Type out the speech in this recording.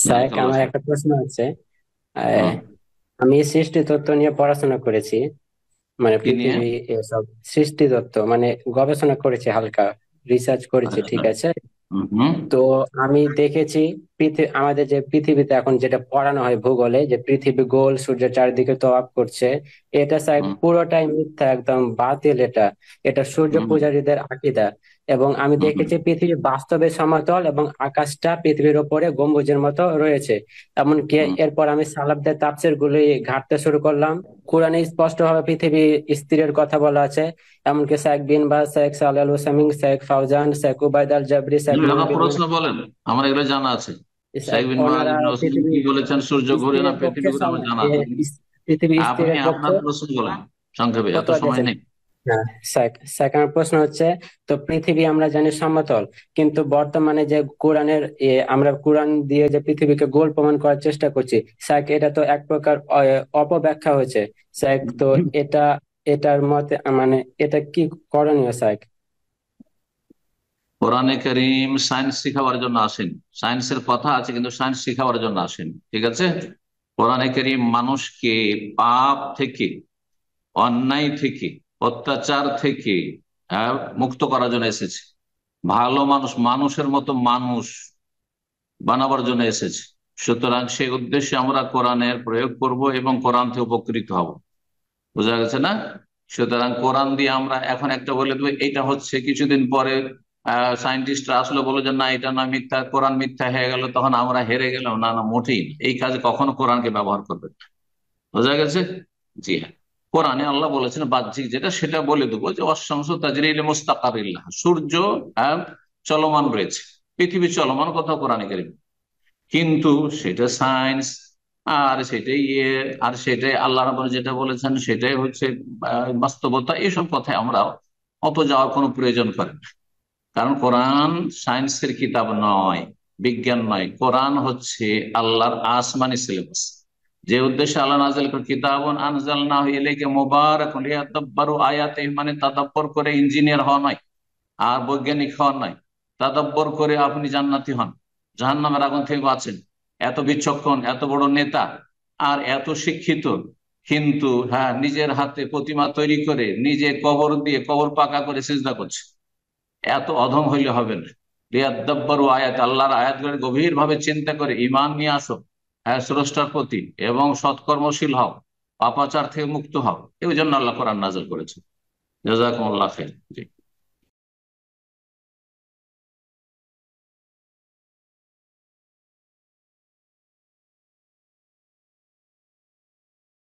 Sir, জাযাকাল্লাহ আমার খাইর। একটা প্রশ্ন আছে। আহ, হুম। আমি সৃষ্টি তত্ত্ব নিয়ে পড়াশোনা করেছি, মানে কি নিয়ে? পৃথিবী এসব সৃষ্টি তত্ত্ব মানে গবেষণা করেছি, হালকা রিসার্চ করেছি, ঠিক আচ্ছা। আছে। হুম। তো আমি দেখেছি আমাদের যে পৃথিবীতে এখন যেটা পড়ানো হয় ভূগোলে, যে পৃথিবী গোল সূর্যের চারিদিকে তওয়াব করছে, এটা স্যার হুম। পুরোটাই মিথ্যা, একদম বাতিল। এটা সূর্য হুম। পূজারীদের আকীদা। এবং আমি হুম। দেখেছি পৃথিবী বাস্তবে সমতল এবং আকাশটা পৃথিবীর ওপরে গম্বুজের মতো রয়েছে। এমনকি হুম। এরপর আমি সালাফদের তাফসীর গুলি ঘাঁটতে শুরু করলাম। কোরআনে স্পষ্ট ভাবে পৃথিবী স্থিরের কথা বলা আছে। এমনকি শেখ বিন বাজ, শেখ সালেহ আল উসাইমিন, শেখ ফাউজান, শেখ উবাইদ আল জাবরি, শেখ এগুলো মুহিউদ্দিন প্রশ্ন বলেন, আমার এগুলো জানা আছে। স্যার, শাইখ বিন বাজ ওনারা ইবনে ওসাইমিন পৃথিবী কি বলেছেন, সূর্য ঘুরে না স্থিরের পক্ষে পৃথিবী ঘুরে, আমার জানা আছে। পৃথিবী আপনি স্থিরের পক্ষে আপনার প্রশ্ন বলেন সংক্ষেপে, এত ফতোয়া সময় দিয়েছেন। নেই। হ্যাঁ, স্যার, স্যার, আমার প্রশ্ন হচ্ছে, তো পৃথিবী আমরা জানি সমতল, কিন্তু বর্তমানে যে কোরআনের আমরা কোরআন দিয়ে যে পৃথিবীকে গোল প্রমাণ করার চেষ্টা করছি, স্যার, এটা তো এক প্রকার অপব্যাখ্যা হয়েছে, স্যার। তো এটা এটার মতে মানে এটা কি করণীয়, স্যার? কোরআনে কারীম সায়েন্স শিখাবার জন্য আসেন। সায়েন্সের কথা আছে কিন্তু সায়েন্স শিখাবার জন্য আসেন, ঠিক আছে। কোরআনে কারীম মানুষকে পাপ থেকে, অন্যায় থেকে, অত্যাচার থেকে মুক্ত করার জন্য এসেছে। ভালো মানুষ, মানুষের মতো মানুষ বানাবার জন্য এসেছে। সুতরাং সেই উদ্দেশ্যে আমরা কোরআনের প্রয়োগ করব এবং কোরআন থেকে উপকৃত হব। বোঝা গেছে না? সুতরাং কোরআন দিয়ে আমরা এখন একটা বলে দেবো এটা হচ্ছে, কিছুদিন পরে সায়েন্টিস্টরা আসলে বলে যে না এটা না, মিথ্যা, কোরআন মিথ্যা হয়ে গেল, তখন আমরা হেরে গেলাম। না, না, মোটেই না। এই কাজে কখনো কোরআনকে ব্যবহার করবে না। বোঝা গেছে? জি হ্যাঁ। কোরআনে আল্লাহ বলেছেন বাহ্যিক যেটা, সেটা বলে দেবো যে অশামসু তাজরি ইলা মুস্তাকারিল্লাহ, সূর্য আহ, চলমান রয়েছে, পৃথিবী চলমান, কথা কোরআনে কারীম। কিন্তু সেটা সায়েন্স, আর সেটাই আর সেটাই আল্লাহ রাব্বুল যেটা বলেছেন সেটাই হচ্ছে বাস্তবতা। এসব কথায় আমরা অত যাওয়ার কোনো প্রয়োজন করে না। কারণ কোরআন সায়েন্সের কিতাব নয়, বিজ্ঞান নয়। কোরআন হচ্ছে আল্লাহর আসমানি সিলেবাস, যে উদ্দেশ্যে আল্লাহ নাযিল করেন কিতাবুন আনজালনাহু ইলাইকা মুবারাকুন লিয়াদাব্বারু আয়াতিহি, মানে তাদাব্বর করে ইঞ্জিনিয়ার হওয়া নয়, আর বৈজ্ঞানিক হওয়া নয়। তাদাব্বর করে আপনি জান্নাতি হন, জাহান্নামের আগুন থেকে বাঁচেন। এত বিচক্ষণ, এত বড় নেতা, আর এত শিক্ষিত, কিন্তু হ্যাঁ নিজের হাতে প্রতিমা তৈরি করে নিজে কবর দিয়ে কবর পাকা করে সিজদা করছে। এত অধম হইলে হবে না। লিয়াদাব্বারু আয়াত, আল্লাহর আয়াতগুলো গভীর ভাবে চিন্তা করে ঈমান নিয়ে আসো, হ্যাঁ, স্রষ্টার প্রতি, এবং সৎকর্মশীল হও, পাপাচার থেকে মুক্ত হও। এই জন্য আল্লাহ কোরআন নাযিল করেছে। জাযাকুমুল্লাহ খাইর। জি।